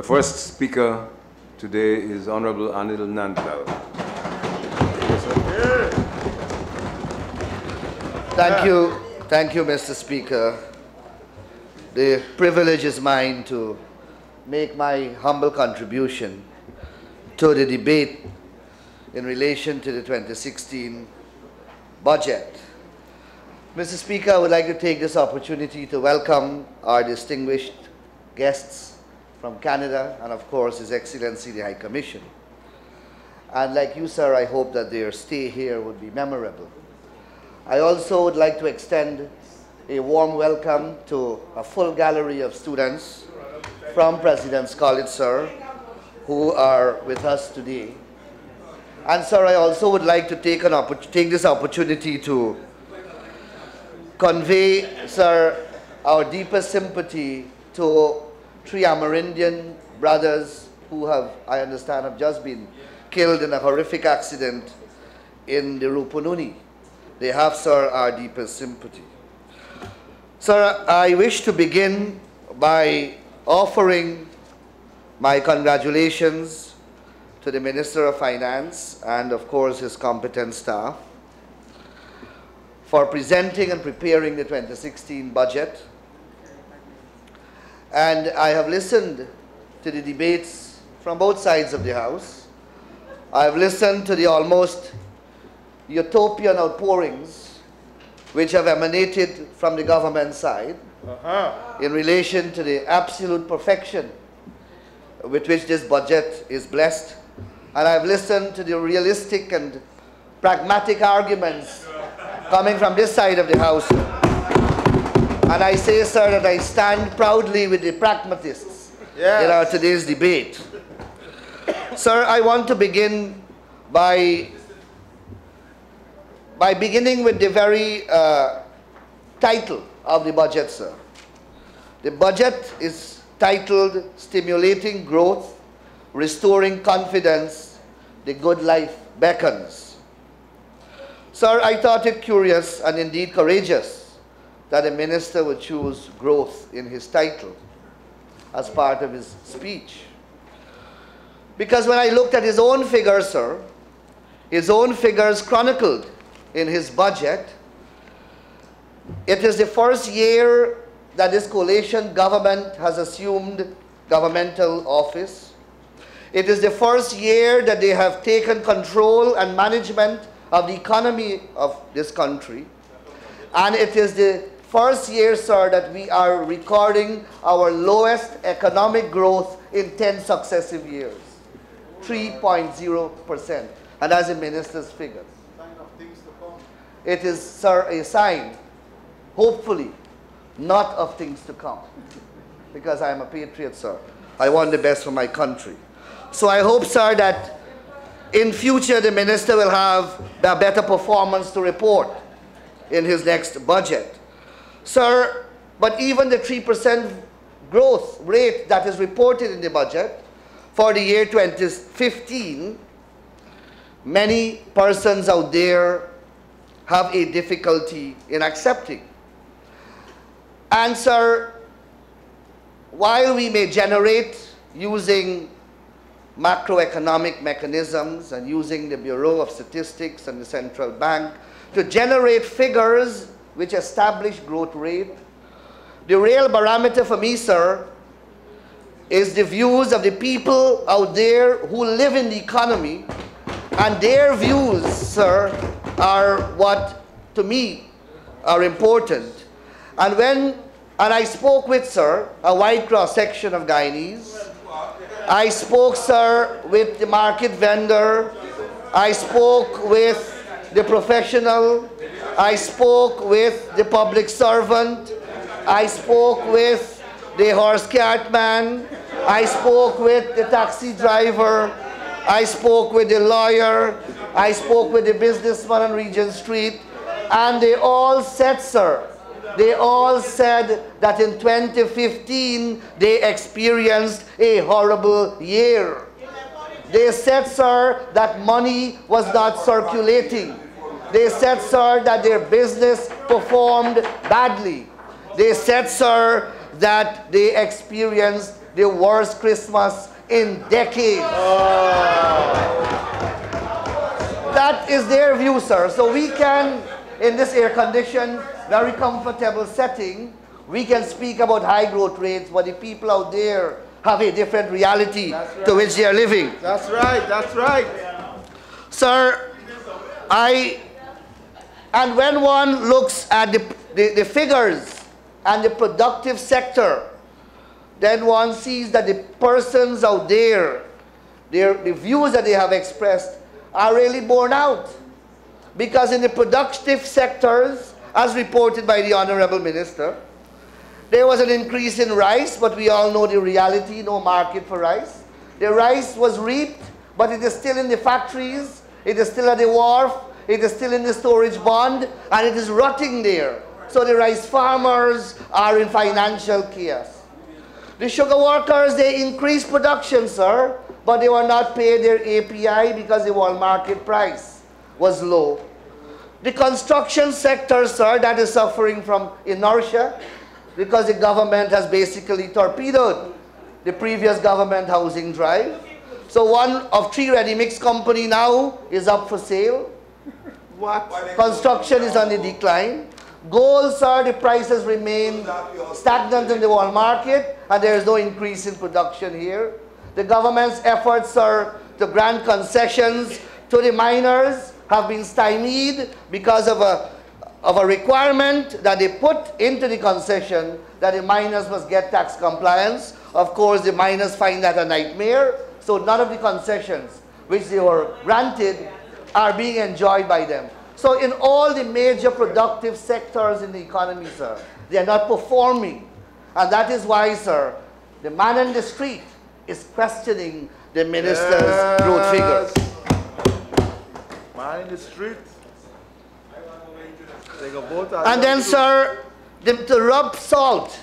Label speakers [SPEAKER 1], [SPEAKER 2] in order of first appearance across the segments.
[SPEAKER 1] The first speaker today is Honorable Anil Nandlall.
[SPEAKER 2] Thank you, Mr. Speaker. The privilege is mine to make my humble contribution to the debate in relation to the 2016 budget. Mr. Speaker, I would like to take this opportunity to welcome our distinguished guests from Canada and, of course, His Excellency the High Commission. And like you, sir, I hope that their stay here would be memorable. I also would like to extend a warm welcome to a full gallery of students from President's College, sir, who are with us today. And, sir, I also would like to take this opportunity to convey, sir, our deepest sympathy to three Amerindian brothers who have, I understand, have just been killed in a horrific accident in the Rupununi. They have, sir, our deepest sympathy. Sir, I wish to begin by offering my congratulations to the Minister of Finance and, of course, his competent staff for presenting and preparing the 2016 budget. And I have listened to the debates from both sides of the House. I have listened to the almost utopian outpourings which have emanated from the government side in relation to the absolute perfection with which this budget is blessed. And I've listened to the realistic and pragmatic arguments coming from this side of the House. And I say, sir, that I stand proudly with the pragmatists in our today's debate. Sir, I want to begin by beginning with the very title of the budget, sir. The budget is titled Stimulating Growth, Restoring Confidence, The Good Life Beckons. Sir, I thought it curious and indeed courageous that a minister would choose growth in his title as part of his speech. Because when I looked at his own figures, sir, his own figures chronicled in his budget, it is the first year that this coalition government has assumed governmental office. It is the first year that they have taken control and management of the economy of this country. And it is the first year, sir, that we are recording our lowest economic growth in 10 successive years, 3.0%. And as a minister's figures. It is, sir, a sign, hopefully, not of things to come. Because I am a patriot, sir. I want the best for my country. So I hope, sir, that in future the minister will have a better performance to report in his next budget. Sir, but even the 3% growth rate that is reported in the budget for the year 2015, many persons out there have a difficulty in accepting. And, sir, while we may generate using macroeconomic mechanisms and using the Bureau of Statistics and the Central Bank to generate figures which establish growth rate, the real barometer for me, sir, is the views of the people out there who live in the economy, and their views, sir, are what, to me, are important. And I spoke with, sir, a wide cross-section of Guyanese. I spoke, sir, with the market vendor. I spoke with the professional. I spoke with the public servant. I spoke with the horse cart man. I spoke with the taxi driver. I spoke with the lawyer. I spoke with the businessman on Regent Street. And they all said, sir, they all said that in 2015 they experienced a horrible year. They said, sir, that money was not circulating. They said, sir, that their business performed badly. They said, sir, that they experienced the worst Christmas in decades. That is their view, sir. So we can, in this air-conditioned, very comfortable setting, we can speak about high growth rates, but the people out there have a different reality to which they are living.
[SPEAKER 3] That's right, that's right.
[SPEAKER 2] Sir, and when one looks at the figures and the productive sector, then one sees that the persons out there, the views that they have expressed are really borne out. Because in the productive sectors, as reported by the Honorable Minister, there was an increase in rice, but we all know the reality, no market for rice. The rice was reaped, but it is still in the factories, it is still at the wharf, it is still in the storage bond, and it is rotting there. So the rice farmers are in financial chaos. The sugar workers, they increased production, sir, but they were not paid their API because the world market price was low. The construction sector, sir, that is suffering from inertia because the government has basically torpedoed the previous government housing drive. So one of 3 ready-mix company now is up for sale.
[SPEAKER 3] What?
[SPEAKER 2] Construction is on the decline. Gold, sir, the prices remain stagnant in the world market, and there is no increase in production here. The government's efforts, sir, to grant concessions to the miners have been stymied because of a requirement that they put into the concession that the miners must get tax compliance. Of course, the miners find that a nightmare, so none of the concessions which they were granted are being enjoyed by them. So in all the major productive sectors in the economy, sir, they are not performing. And that is why, sir, the man in the street is questioning the minister's growth figures.
[SPEAKER 3] Man in the street. They go both out.
[SPEAKER 2] And then, sir, to rub salt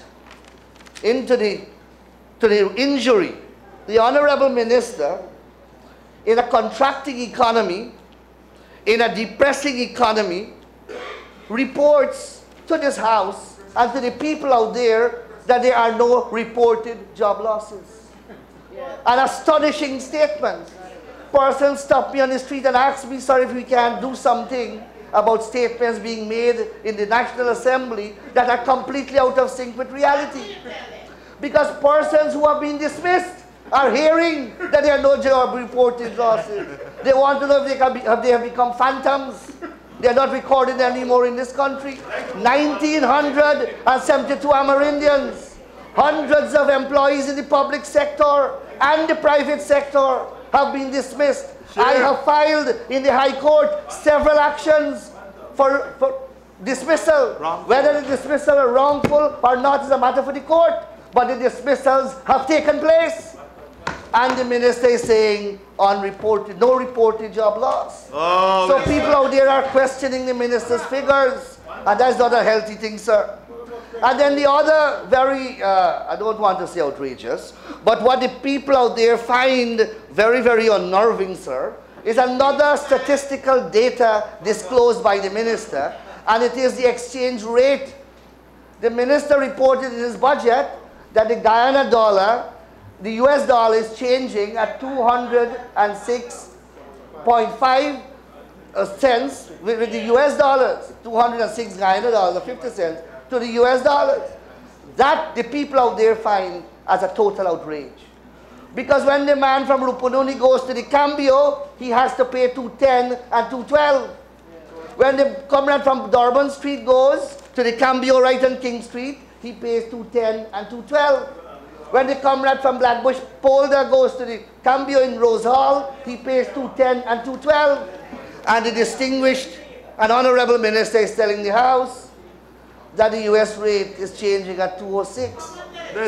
[SPEAKER 2] into the injury, the Honorable Minister, in a contracting economy, in a depressing economy, reports to this House and to the people out there that there are no reported job losses. An astonishing statement. Persons stop me on the street and ask me, sir, if we can do something about statements being made in the National Assembly that are completely out of sync with reality. Because persons who have been dismissed are hearing that there are no job reported losses. They want to know if they have become phantoms. They are not recorded anymore in this country. 1,972 Amerindians, hundreds of employees in the public sector and the private sector have been dismissed. Sure. I have filed in the High Court several actions for dismissal. Wrongful. Whether the dismissal are wrongful or not is a matter for the court, but the dismissals have taken place. And the minister is saying unreported, no reported job loss. Oh, so people out there are questioning the minister's figures, and that's not a healthy thing, sir. And then the other very, I don't want to say outrageous, but what the people out there find very, very unnerving, sir, is another statistical data disclosed by the minister, and it is the exchange rate. The minister reported in his budget that the Guyana dollar, the US dollar, is changing at 206.5 cents with the US dollars, 206 Guyana dollars or 50 cents to the US dollars. That the people out there find as a total outrage. Because when the man from Rupununi goes to the Cambio, he has to pay 210 and 212. When the comrade from Durban Street goes to the Cambio right on King Street, he pays 210 and 212. When the comrade from Blackbush Polder goes to the Cambio in Rose Hall, he pays 210 and 212. And the distinguished and honorable minister is telling the House that the US rate is changing at 206.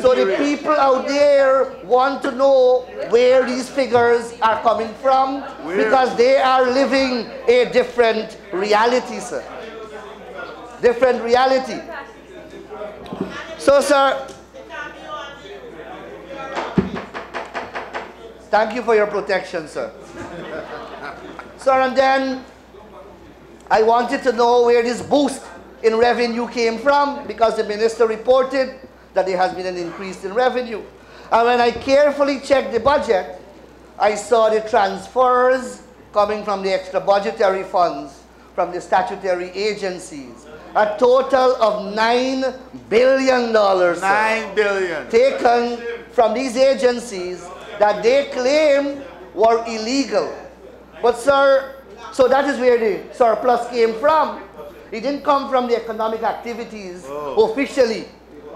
[SPEAKER 2] So the people out there want to know where these figures are coming from, because they are living a different reality, sir. Different reality. So, sir, thank you for your protection, sir. Sir, and then I wanted to know where this boost in revenue came from, because the minister reported that there has been an increase in revenue. And when I carefully checked the budget, I saw the transfers coming from the extra budgetary funds from the statutory agencies. A total of $9 billion, sir,
[SPEAKER 3] $9 billion.
[SPEAKER 2] taken from these agencies that they claim were illegal. But sir, so that is where the surplus came from. It didn't come from the economic activities officially.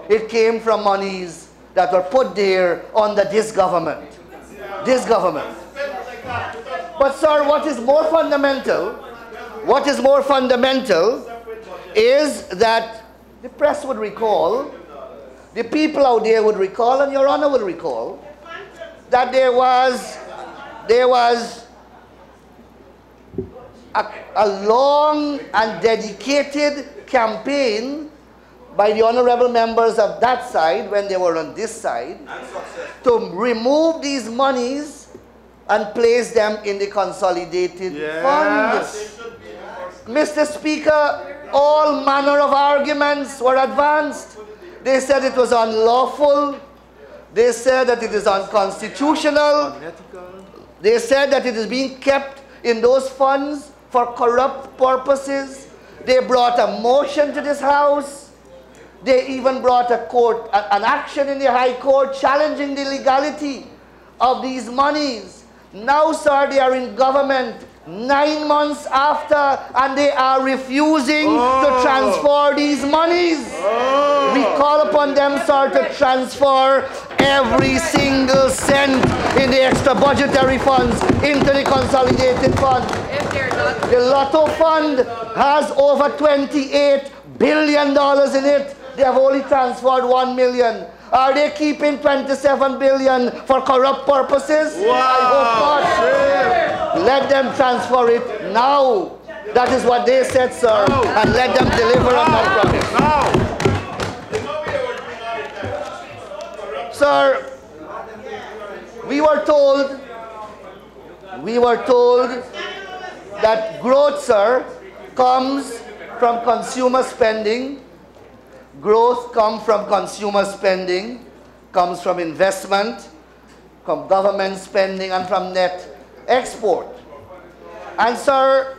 [SPEAKER 2] It came from monies that were put there under this government. This government. But sir, what is more fundamental is that the press would recall, the people out there would recall, and Your Honor would recall, that there was a long and dedicated campaign by the honorable members of that side when they were on this side to remove these monies and place them in the consolidated fund. Mr. Speaker, all manner of arguments were advanced. They said it was unlawful. They said that it is unconstitutional. They said that it is being kept in those funds for corrupt purposes. They brought a motion to this House. They even brought an action in the High Court challenging the legality of these monies. Now, sir, they are in government 9 months after, and they are refusing to transfer these monies. We call upon them, sir, to transfer every single cent in the extra budgetary funds into the consolidated fund. The Lotto Fund has over $28 billion in it. They have only transferred $1 million. Are they keeping $27 billion for corrupt purposes?
[SPEAKER 3] Wow.
[SPEAKER 2] I hope not. Let them transfer it now. That is what they said, sir. And let them deliver on that promise. Sir, we were told that growth, sir, comes from consumer spending. Growth comes from consumer spending, comes from investment, from government spending, and from net export. And sir,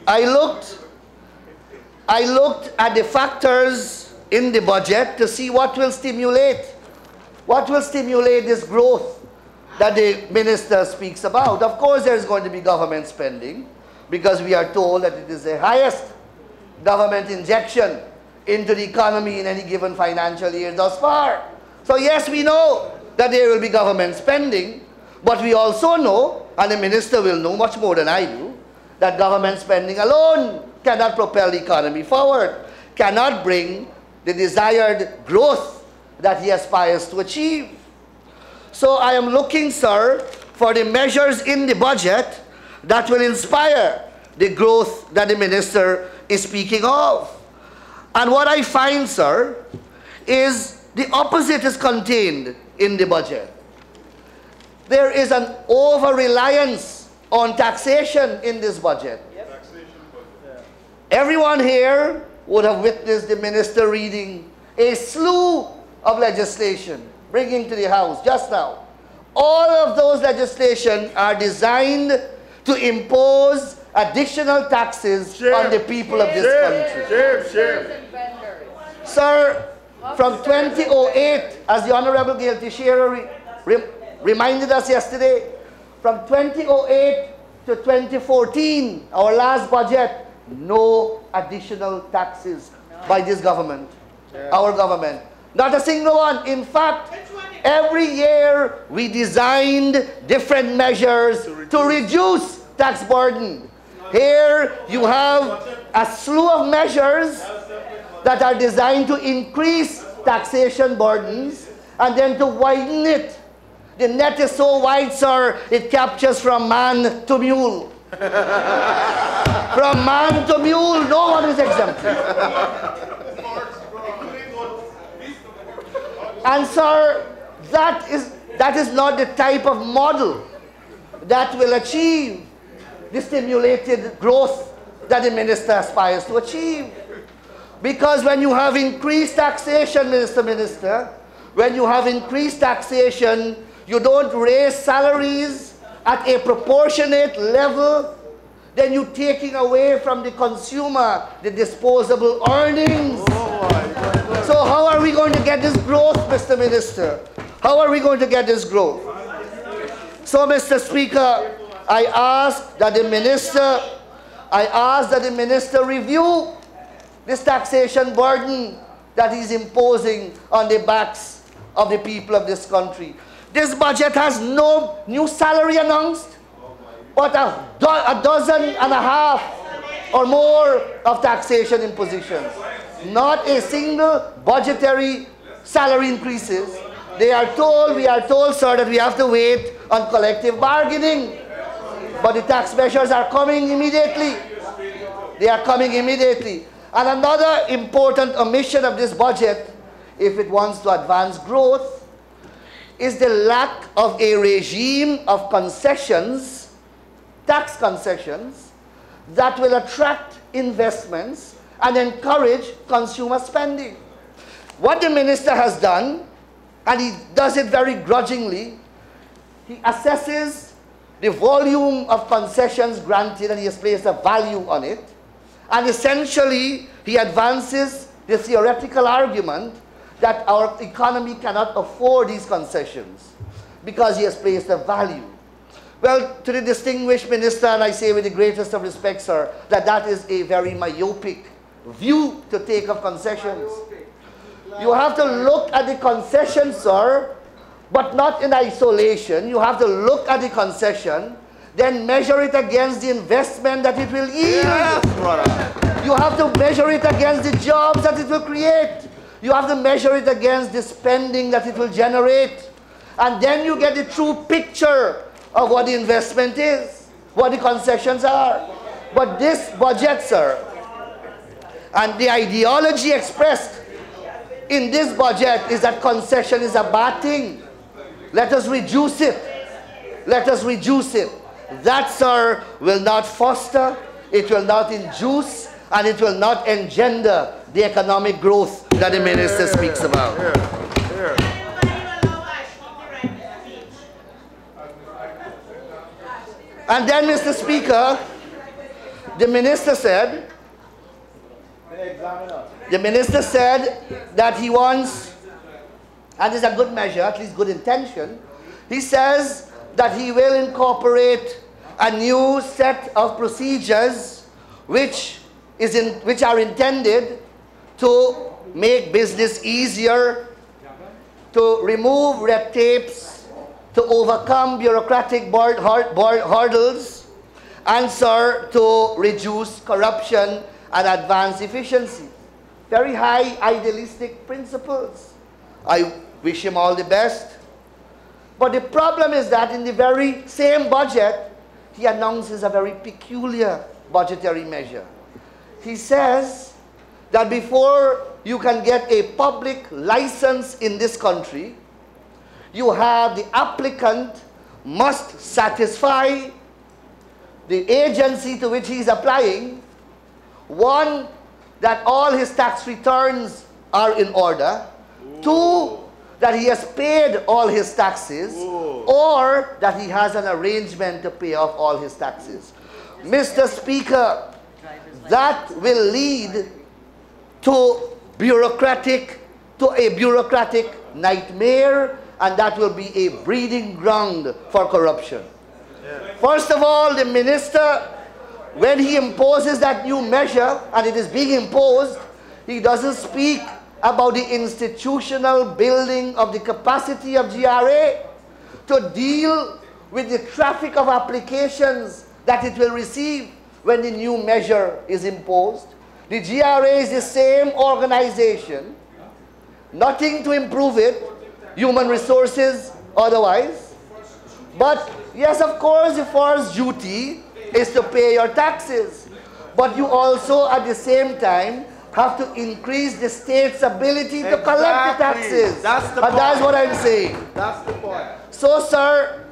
[SPEAKER 2] I looked at the factors in the budget to see what will stimulate this growth that the minister speaks about. Of course, there is going to be government spending, because we are told that it is the highest government injection into the economy in any given financial year thus far. So yes, we know that there will be government spending, but we also know, and the minister will know much more than I do, that government spending alone cannot propel the economy forward, cannot bring the desired growth that he aspires to achieve. So I am looking, sir, for the measures in the budget that will inspire the growth that the minister is speaking of. And what I find, sir, is the opposite is contained in the budget. There is an over-reliance on taxation in this budget. Everyone here would have witnessed the minister reading a slew of legislation bringing to the House just now. All of those legislation are designed to impose additional taxes on the people of this country. Sir, from 2008, as the Honorable Gail Teixeira reminded us yesterday, from 2008 to 2014, our last budget, no additional taxes by this government, our government. Not a single one. In fact, every year we designed different measures to reduce tax burden. Here you have a slew of measures that are designed to increase taxation burdens and then to widen it. The net is so wide, sir, it captures from man to mule. From man to mule, no one is exempted. And sir, that is not the type of model that will achieve the stimulated growth that the minister aspires to achieve. Because when you have increased taxation, Minister, when you have increased taxation, you don't raise salaries at a proportionate level, then you're taking away from the consumer the disposable earnings. So how are we going to get this growth, Mr. Minister? How are we going to get this growth? So, Mr. Speaker, I ask that the minister review this taxation burden that he's imposing on the backs of the people of this country. This budget has no new salary announced, but a dozen and a half or more of taxation impositions. Not a single budgetary salary increases. We are told, sir, that we have to wait on collective bargaining. But the tax measures are coming immediately. They are coming immediately. And another important omission of this budget, if it wants to advance growth, is the lack of a regime of concessions, tax concessions, that will attract investments and encourage consumer spending. What the minister has done, and he does it very grudgingly, he assesses the volume of concessions granted and he has placed a value on it. And essentially, he advances the theoretical argument that our economy cannot afford these concessions because he has placed a value. Well, to the distinguished minister, and I say with the greatest of respect, sir, that that is a very myopic view to take of concessions. You have to look at the concession, sir, but not in isolation. You have to look at the concession, then measure it against the investment that it will yield. Yes, you have to measure it against the jobs that it will create. You have to measure it against the spending that it will generate. And then you get the true picture of what the investment is, what the concessions are. But this budget, sir, and the ideology expressed in this budget is that concession is a bad thing. Let us reduce it. Let us reduce it. That, sir, will not foster, it will not induce, and it will not engender the economic growth that the minister speaks about. And then, Mr. Speaker, the minister said that he wants, and it's a good measure, at least good intention, he says that he will incorporate a new set of procedures which are intended to make business easier, to remove red tapes, to overcome bureaucratic hurdles, and, sir, to reduce corruption and advance efficiency. Very high idealistic principles. I wish him all the best. But the problem is that in the very same budget, he announces a very peculiar budgetary measure. He says that before you can get a public license in this country, you have the applicant must satisfy the agency to which he is applying, one, that all his tax returns are in order, two, that he has paid all his taxes, or that he has an arrangement to pay off all his taxes. Mr. Speaker, that will lead to a bureaucratic nightmare, and that will be a breeding ground for corruption. First of all, the minister, when he imposes that new measure, and it is being imposed, he doesn't speak about the institutional building of the capacity of GRA to deal with the traffic of applications that it will receive when the new measure is imposed. The GRA is the same organization, nothing to improve it, human resources otherwise. But yes, of course, the first duty is to pay your taxes. But you also, at the same time, have to increase the state's ability to collect the taxes.
[SPEAKER 3] That's the point.
[SPEAKER 2] That's what I'm saying.
[SPEAKER 3] That's the point.
[SPEAKER 2] So, sir,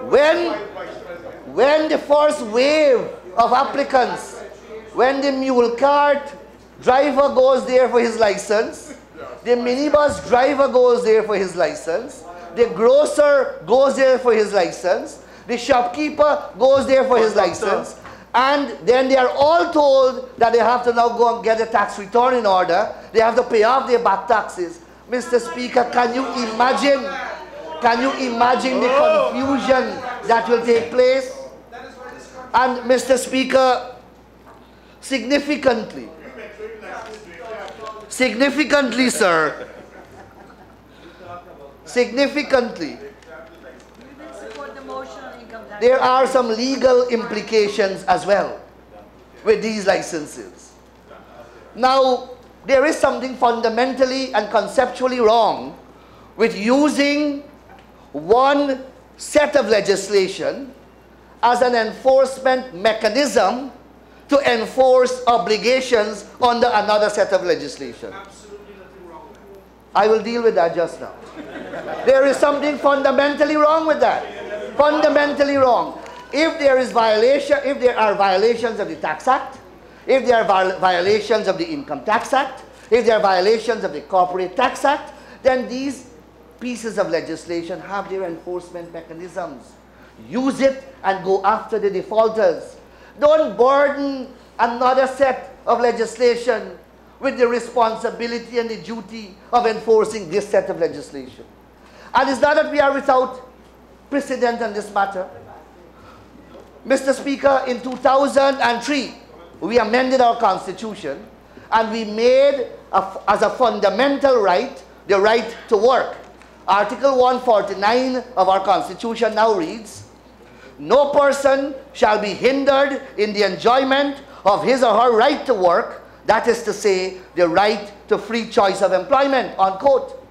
[SPEAKER 2] when the first wave of applicants, when the mule cart driver goes there for his license, The minibus driver goes there for his license. The grocer goes there for his license. The shopkeeper goes there for his license. And then they are all told that they have to now go and get a tax return in order. They have to pay off their back taxes. Mr. Speaker, can you imagine the confusion that will take place? And Mr. Speaker, significantly, sir, significantly, there are some legal implications as well with these licenses. Now, there is something fundamentally and conceptually wrong with using one set of legislation as an enforcement mechanism to enforce obligations under another set of legislation. I will deal with that just now. There is something fundamentally wrong with that. Fundamentally wrong. If there are violations of the Tax Act, if there are violations of the Income Tax Act, if there are violations of the Corporate Tax Act, then these pieces of legislation have their enforcement mechanisms. Use it and go after the defaulters. Don't burden another set of legislation with the responsibility and the duty of enforcing this set of legislation. And it's not that we are without precedent on this matter. Mr. Speaker, in 2003, we amended our Constitution and we made, as a fundamental right, the right to work. Article 149 of our Constitution now reads, "No person shall be hindered in the enjoyment of his or her right to work," that is to say, the right to free choice of employment, unquote.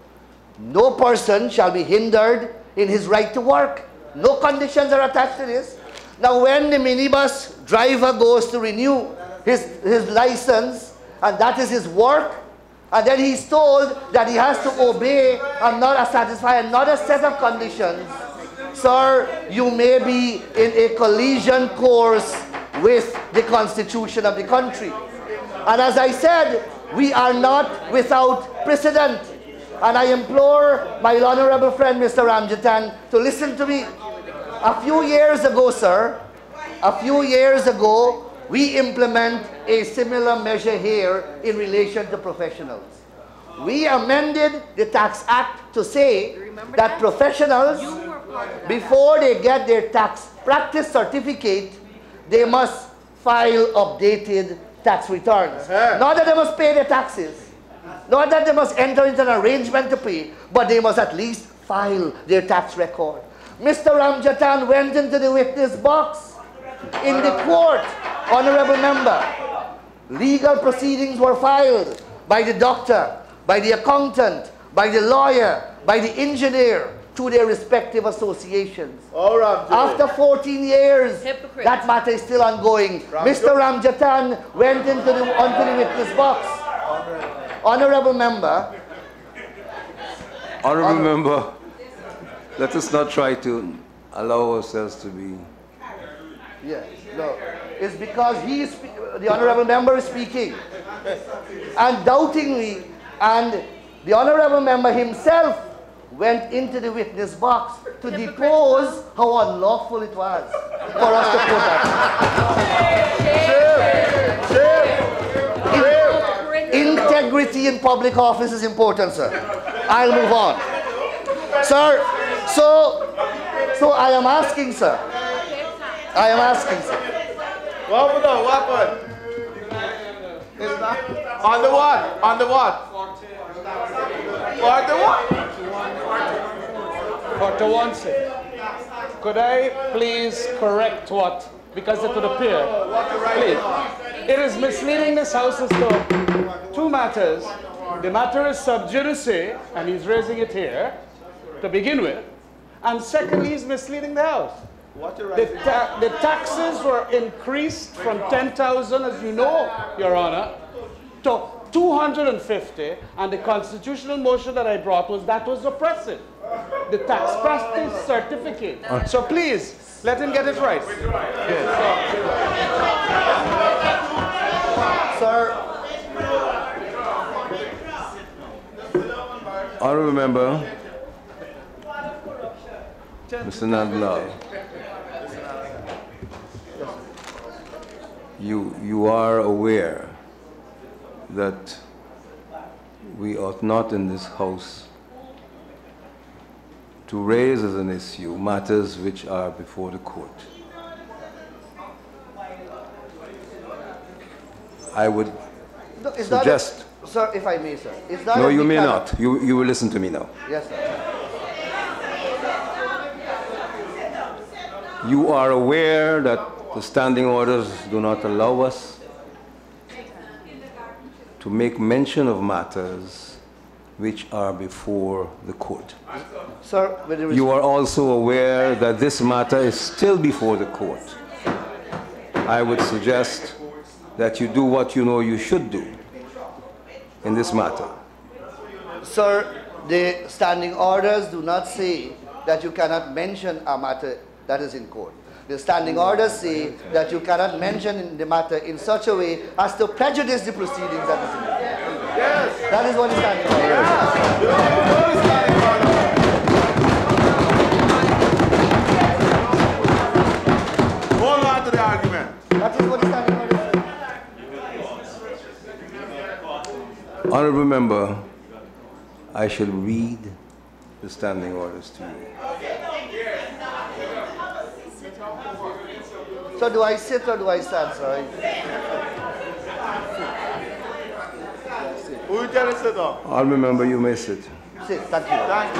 [SPEAKER 2] No person shall be hindered in his right to work. No conditions are attached to this. Now, when the minibus driver goes to renew his license, and that is his work, and then he's told that he has to obey and not satisfy another set of conditions, sir, you may be in a collision course with the Constitution of the country. And as I said, we are not without precedent. And I implore my honorable friend, Mr. Ramjatan, to listen to me. A few years ago, sir, we implement a similar measure here in relation to professionals. We amended the Tax Act to say that professionals, before they get their tax practice certificate, they must file updated tax returns. Not that they must pay their taxes, not that they must enter into an arrangement to pay, but they must at least file their tax record. Mr. Ramjatan went into the witness box in the court, honorable member. Legal proceedings were filed by the doctor, by the accountant, by the lawyer, by the engineer, through their respective associations. After 14 years, that matter is still ongoing. Mr. Ramjatan went onto the witness box. Honorable member.
[SPEAKER 1] Honorable member, let us not try to allow ourselves to be...
[SPEAKER 2] Yes, no. It's because the honorable member is speaking. And doubtingly, and the honorable member himself went into the witness box to depose how unlawful it was for us to put that. Integrity in public office is important, sir. I'll move on. Sir, so I am asking, sir.
[SPEAKER 3] What happened? On the what? On the what? For the what?
[SPEAKER 4] For one sec. Could I please correct what? Because it would appear. Please. It is misleading this House as to two matters. The matter is sub judice, and he's raising it here to begin with. And secondly, he's misleading the House. The taxes were increased from 10,000, as you know, Your Honor, to 250, and the constitutional motion that I brought was oppressive. The tax practice certificate. So please, let him get it right.
[SPEAKER 1] Honorable Member, Mr. Nandlall, you are aware that we ought not in this House to raise as an issue matters which are before the court. I would suggest...
[SPEAKER 2] Sir, if I may, sir. It's not
[SPEAKER 1] no, you may not. You will listen to me now.
[SPEAKER 2] Yes, sir.
[SPEAKER 1] You are aware that the standing orders do not allow us to make mention of matters which are before the court.
[SPEAKER 2] Sir,
[SPEAKER 1] you are also aware that this matter is still before the court. I would suggest that you do what you know you should do in this matter.
[SPEAKER 2] Sir, the standing orders do not say that you cannot mention a matter that is in court. The standing orders say that you cannot mention the matter in such a way as to prejudice the proceedings that is in court. Yes. That is what the standing order
[SPEAKER 3] is. Hold on to the argument.
[SPEAKER 2] That is what the standing order says.
[SPEAKER 1] Honorable Member, I shall read the standing orders to you.
[SPEAKER 2] So do I sit or do I stand, sir?
[SPEAKER 3] Who you tell us to sit down?
[SPEAKER 1] Honorable Member, you may sit.
[SPEAKER 2] Sit, thank you.
[SPEAKER 3] Thank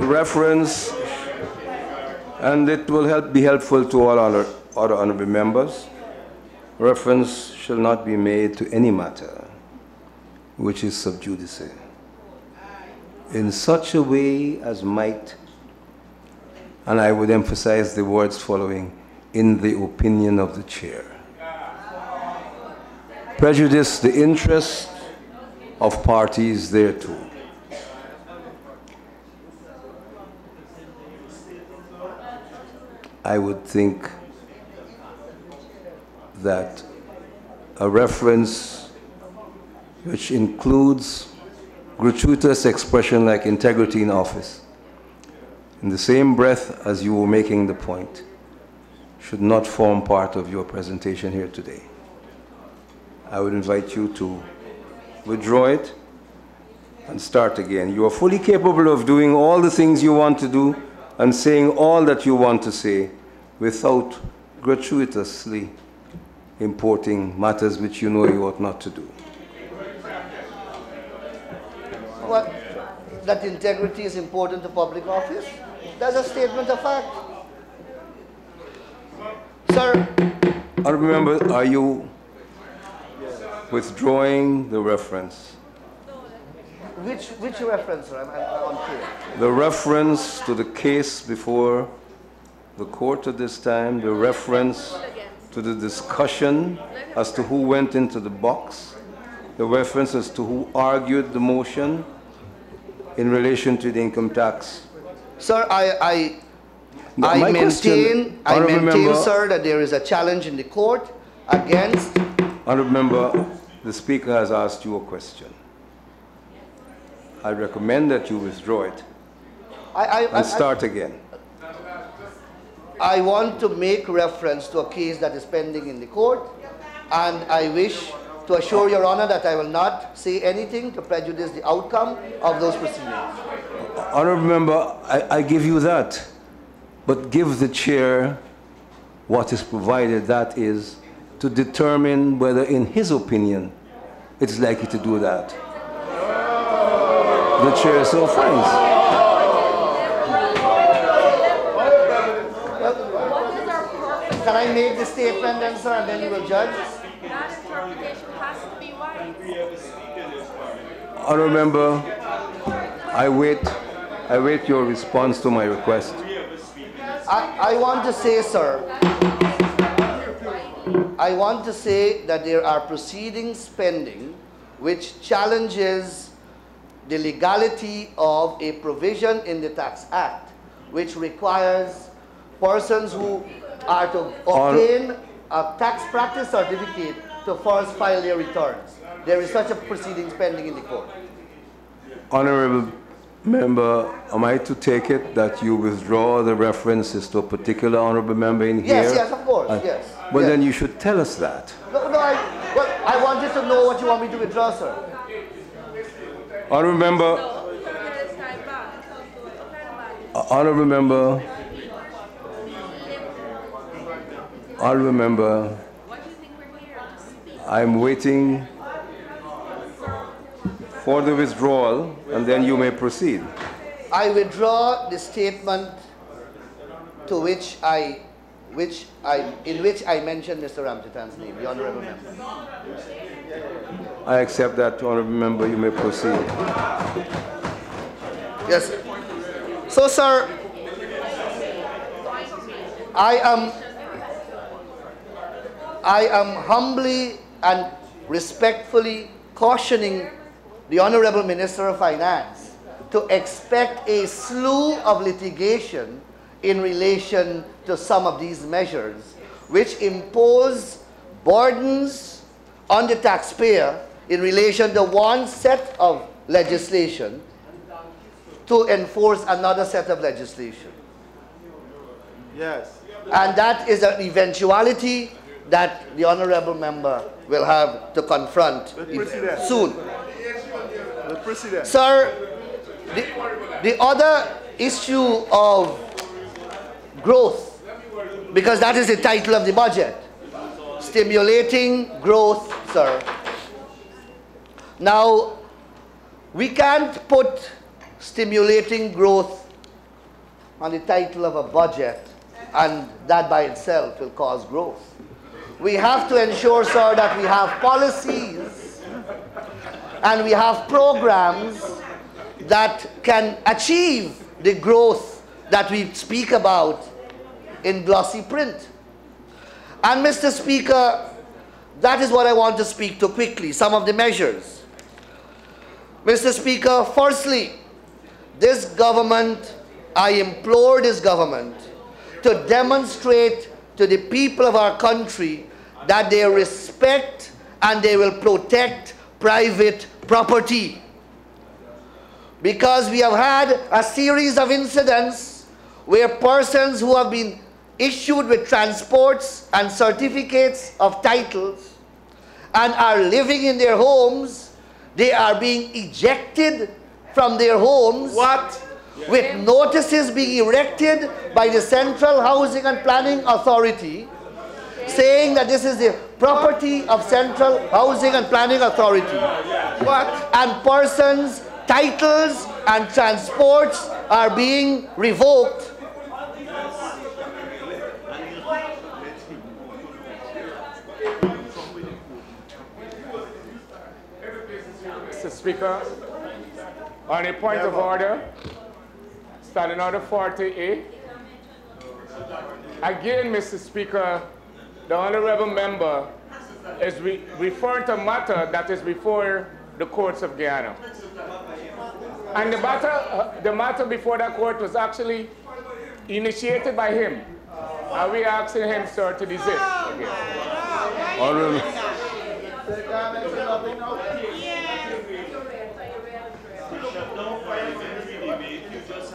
[SPEAKER 3] you.
[SPEAKER 1] Reference, and it will be helpful to all other honorable members. Reference shall not be made to any matter which is sub judice in such a way as might, and I would emphasize the words following, in the opinion of the chair, prejudice the interest of parties thereto. I would think that a reference which includes gratuitous expression like integrity in office, in the same breath as you were making the point, should not form part of your presentation here today. I would invite you to withdraw it and start again. You are fully capable of doing all the things you want to do and saying all that you want to say without gratuitously importing matters which you know you ought not to do.
[SPEAKER 2] What? That integrity is important to public office? That's a statement of fact. Sir.
[SPEAKER 1] Honorable Member, are you withdrawing the reference?
[SPEAKER 2] Which reference, sir? I'm unclear.
[SPEAKER 1] The reference to the case before the court at this time, the reference to the discussion as to who went into the box, the reference as to who argued the motion in relation to the income tax.
[SPEAKER 2] Sir, I maintain, sir, that there is a challenge in the court against...
[SPEAKER 1] Honorable Member, the Speaker has asked you a question. I recommend that you withdraw it and start again.
[SPEAKER 2] I want to make reference to a case that is pending in the court, and I wish to assure Your Honor that I will not say anything to prejudice the outcome of those proceedings.
[SPEAKER 1] Honorable Member, I give you that, but give the chair what is provided, that is, to determine whether, in his opinion, it's likely to do that. The chair so finds.
[SPEAKER 2] Can I make the statement then, sir, and then you will judge?
[SPEAKER 5] That interpretation has to be wise.
[SPEAKER 1] Honorable Member, I wait your response to my request.
[SPEAKER 2] I want to say, sir, I want to say that there are proceedings pending which challenges the legality of a provision in the Tax Act which requires persons who are to obtain a tax practice certificate to first file their returns. There is such a proceedings pending in the court.
[SPEAKER 1] Honorable member, am I to take it that you withdraw the references to a particular honorable member in here?
[SPEAKER 2] Yes, yes, of course, yes.
[SPEAKER 1] Well,
[SPEAKER 2] yes.
[SPEAKER 1] then you should tell us that.
[SPEAKER 2] No, I wanted to know what you want me to withdraw, sir.
[SPEAKER 1] Honorable member, honorable member, honorable member, I'm waiting for the withdrawal, and then you may proceed.
[SPEAKER 2] I withdraw the statement to which in which I mentioned Mr. Ramchatan's name, the honorable member.
[SPEAKER 1] I accept that, honorable member. You may proceed.
[SPEAKER 2] Yes. So, sir, I am humbly and respectfully cautioning the Honorable Minister of Finance to expect a slew of litigation in relation to some of these measures, which impose burdens on the taxpayer in relation to one set of legislation to enforce another set of legislation.
[SPEAKER 3] Yes.
[SPEAKER 2] And that is an eventuality that the honorable member will have to confront soon. Sir, the other issue of growth, because that is the title of the budget, stimulating growth, sir. Now, we can't put stimulating growth on the title of a budget, and that by itself will cause growth. We have to ensure, sir, that we have policies and we have programs that can achieve the growth that we speak about in glossy print. And Mr. Speaker, that is what I want to speak to quickly, some of the measures. Mr. Speaker, firstly, this government, I implore this government to demonstrate to the people of our country that they respect and they will protect private property. Because we have had a series of incidents where persons who have been issued with transports and certificates of titles and are living in their homes, they are being ejected from their homes.
[SPEAKER 3] What?
[SPEAKER 2] With notices being erected by the Central Housing and Planning Authority saying that this is the property of Central Housing and Planning Authority.
[SPEAKER 3] What?
[SPEAKER 2] And persons, titles and transports are being revoked.
[SPEAKER 4] Mr. Speaker, on a point of order, standing order 40A. Again, Mr. Speaker, the honorable member is referring to a matter that is before the courts of Guyana. And the matter before that court was actually initiated by him. And we are asking him, sir, to desist again.
[SPEAKER 1] Honorable.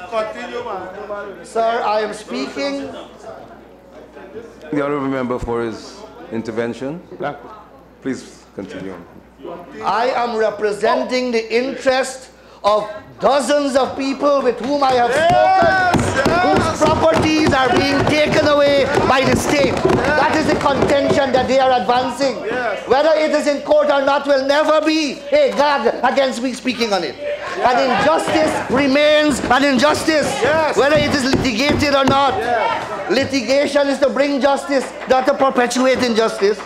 [SPEAKER 3] Continue, man.
[SPEAKER 2] Sir, I am speaking.
[SPEAKER 1] The honorable member for his intervention. Please continue.
[SPEAKER 2] I am representing the interest of dozens of people with whom I have spoken, whose properties are being taken away by the state. That is the contention that they are advancing. Whether it is in court or not will never be a gag against me speaking on it. An injustice remains an injustice, whether it is litigated or not. Litigation is to bring justice, not to perpetuate injustice.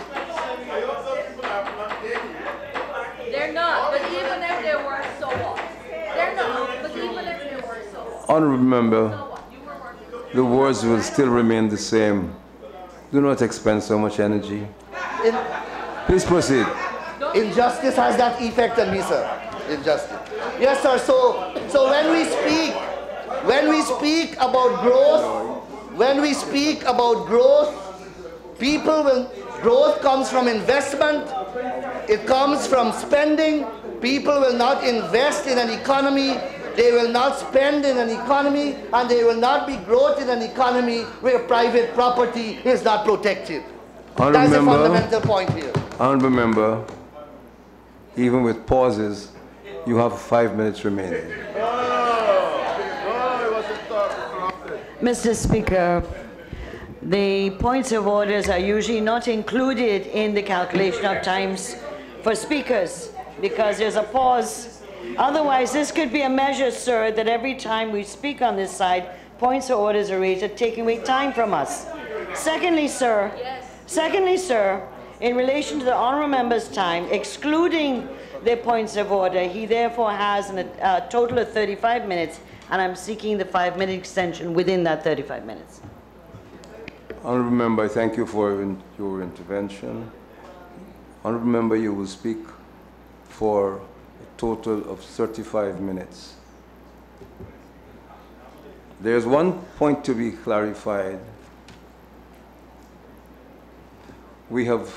[SPEAKER 5] They're not, but even if they were, so what? They're not, but even if they were, so what?
[SPEAKER 1] Honorable member,
[SPEAKER 5] So what? You were working.
[SPEAKER 1] the words will still remain the same. Do not expend so much energy. Please proceed.
[SPEAKER 2] Injustice has that effect on me, sir. Injustice. Yes, sir. So when we speak about growth, growth comes from investment, it comes from spending, People will not invest in an economy, they will not spend in an economy, and there will not be growth in an economy where private property is not protected. That's the fundamental point here.
[SPEAKER 1] Honorable Member, even with pauses, you have 5 minutes remaining.
[SPEAKER 6] Mr. Speaker, the points of orders are usually not included in the calculation of times for speakers because there's a pause. Otherwise, this could be a measure, sir, that every time we speak on this side, points of orders are raised, taking away time from us. Secondly, sir, in relation to the honourable member's time, excluding the points of order, he therefore has a total of 35 minutes, and I'm seeking the 5-minute extension within that 35 minutes.
[SPEAKER 1] Honourable Member, I thank you for your intervention. Honourable Member, you will speak for a total of 35 minutes. There's one point to be clarified. We have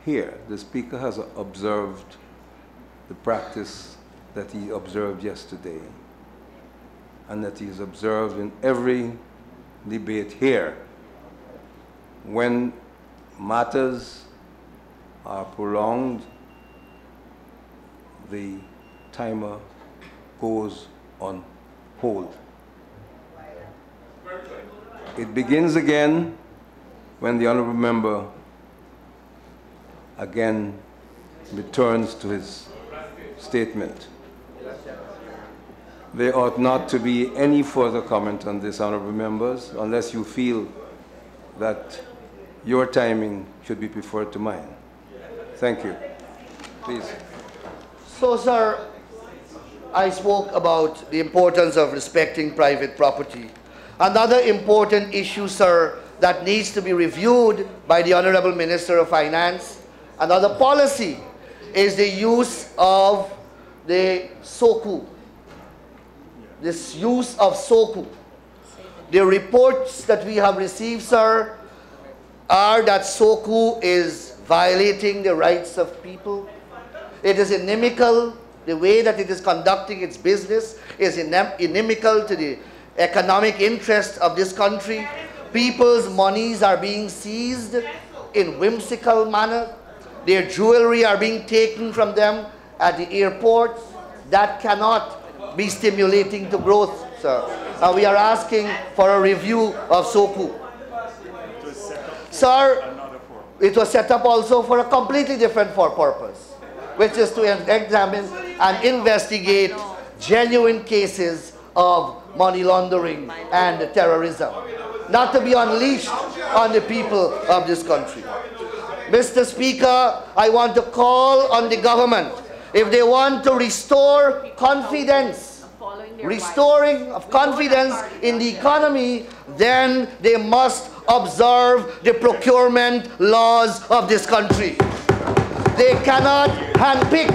[SPEAKER 1] here, the Speaker has observed the practice that he observed yesterday and that he's observed in every debate here. When matters are prolonged, the timer goes on hold. It begins again when the honourable member again returns to his statement. There ought not to be any further comment on this, honourable members, unless you feel that your timing should be preferred to mine. Thank you. Please.
[SPEAKER 2] So, sir, I spoke about the importance of respecting private property. Another important issue, sir, that needs to be reviewed by the Honourable Minister of Finance, another policy, is the use of the SOKU. This use of SOKU. The reports that we have received, sir, are that SOKU is violating the rights of people. It is inimical. The way that it is conducting its business is inimical to the economic interest of this country. People's monies are being seized in whimsical manner. Their jewelry are being taken from them at the airports. That cannot be stimulating to growth, sir. We are asking for a review of SOKU. Sir, it was set up also for a completely different purpose, which is to examine and investigate genuine cases of money laundering and terrorism, not to be unleashed on the people of this country. Mr. Speaker, I want to call on the government, if they want to restore confidence, restoring of confidence in the economy, then they must observe the procurement laws of this country. They cannot handpick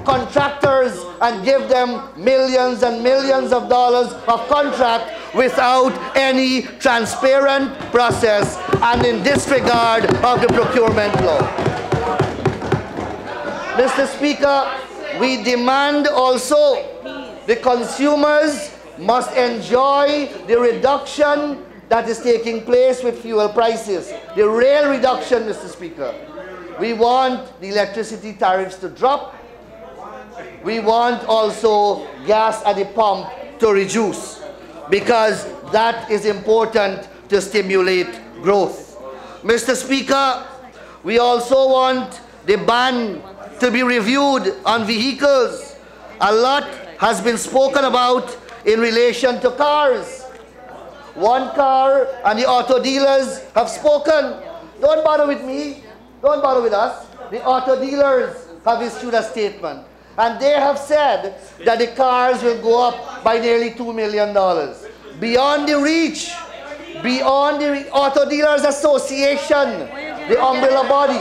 [SPEAKER 2] contractors and give them millions and millions of dollars of contract without any transparent process and in disregard of the procurement law. Mr. Speaker, we demand also the consumers must enjoy the reduction that is taking place with fuel prices. The real reduction, Mr. Speaker. We want the electricity tariffs to drop. We want also gas at the pump to reduce, because that is important to stimulate growth. Mr. Speaker, we also want the ban to be reviewed on vehicles. A lot has been spoken about in relation to cars. One car and the auto dealers have spoken. Don't bother with me. Don't bother with us. The auto dealers have issued a statement. And they have said that the cars will go up by nearly $2 million. Beyond the reach, beyond the Auto Dealers Association, the umbrella body.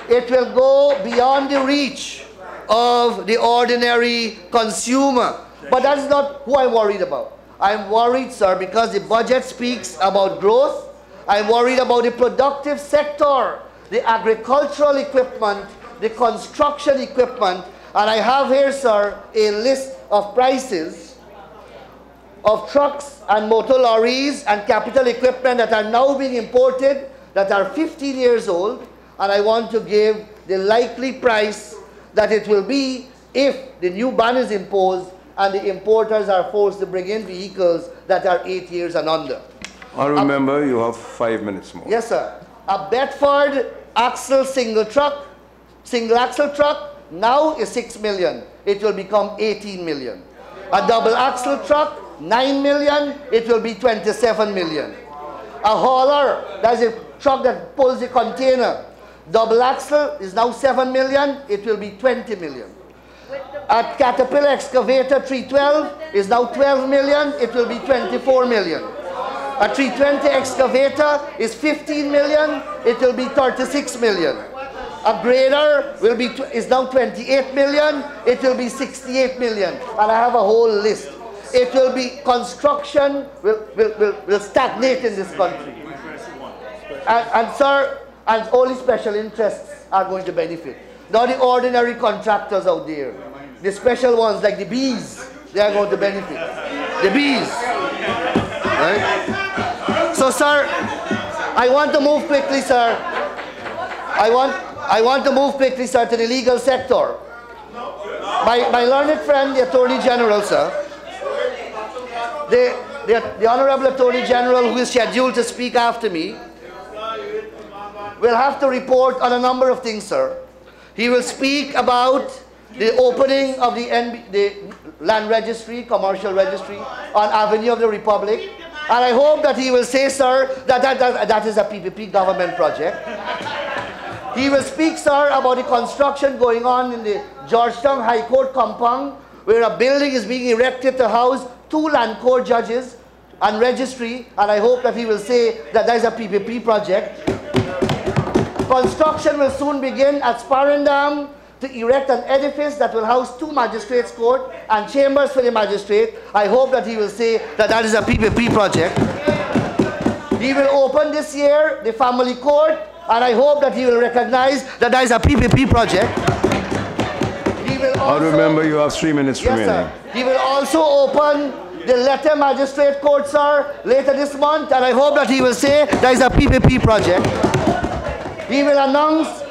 [SPEAKER 2] It will go beyond the reach of the ordinary consumer. But that's not who I'm worried about. I'm worried, sir, because the budget speaks about growth. I'm worried about the productive sector, the agricultural equipment the construction equipment, and I have here, sir, a list of prices of trucks and motor lorries and capital equipment that are now being imported that are 15 years old, and I want to give the likely price that it will be if the new ban is imposed and the importers are forced to bring in vehicles that are 8 years and under.
[SPEAKER 1] Honourable member, you have 5 minutes more.
[SPEAKER 2] Yes, sir. A Bedford axle single axle truck now is 6 million. It will become 18 million. A double axle truck, 9 million. It will be 27 million. A hauler, that's a truck that pulls a container. Double axle is now 7 million. It will be 20 million. A Caterpillar excavator 312 is now 12 million. It will be 24 million. A 320 excavator is 15 million. It will be 36 million. A grader is now 28 million. It will be 68 million. And I have a whole list. It will be, construction will stagnate in this country. And sir, and only special interests are going to benefit. Not the ordinary contractors out there. The special ones like the bees, they are going to benefit. The bees. Right? So sir, I want to move quickly, sir. I want to move quickly, sir, to the legal sector. My learned friend, the Attorney General, sir, the Honorable Attorney General, who is scheduled to speak after me, will have to report on a number of things, sir. He will speak about the opening of the land registry, commercial registry, on Avenue of the Republic. And I hope that he will say, sir, that is a PPP government project. He will speak, sir, about the construction going on in the Georgetown High Court compound, where a building is being erected to house 2 land court judges and registry. And I hope that he will say that is a PPP project. Construction will soon begin at Sparendam to erect an edifice that will house 2 magistrates' court and chambers for the magistrate. I hope that he will say that is a PPP project. He will open this year the family court, and I hope that he will recognize that is a PPP project. He will also,
[SPEAKER 1] Honourable member, you have 3 minutes remaining.
[SPEAKER 2] Sir. He will also open the Letter Magistrate Court, sir, later this month, and I hope that he will say that is a PPP project. He will announce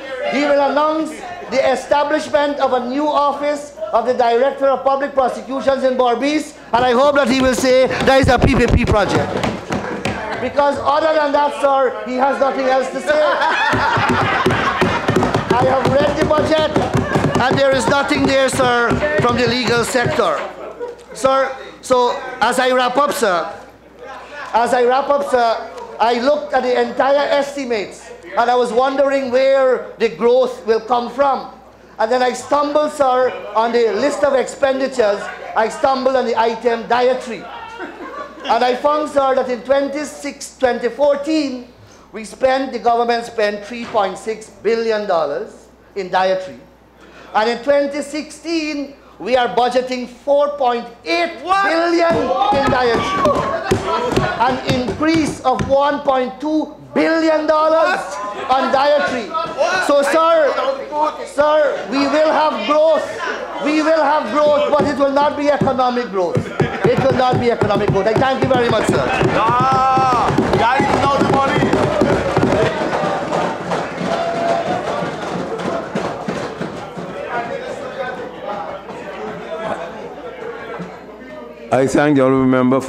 [SPEAKER 2] the establishment of a new office of the Director of Public Prosecutions in Berbice, and I hope that he will say that is a PPP project. Because other than that, sir, he has nothing else to say. I have read the budget, and there is nothing there, sir, from the legal sector. Sir, so as I wrap up, sir, I looked at the entire estimates, and I was wondering where the growth will come from. And then I stumbled, sir, on the list of expenditures. I stumbled on the item dietary. And I found, sir, that in 2014, the government spent $3.6 billion in dietary. And in 2016, we are budgeting $4.8 billion in dietary. An increase of $1.2 billion on dietary. So, sir, we will have growth. We will have growth, but it will not be economic growth. It will not be economic growth. I thank you very much, sir.
[SPEAKER 3] Guys, you know the money.
[SPEAKER 1] I thank the honourable member for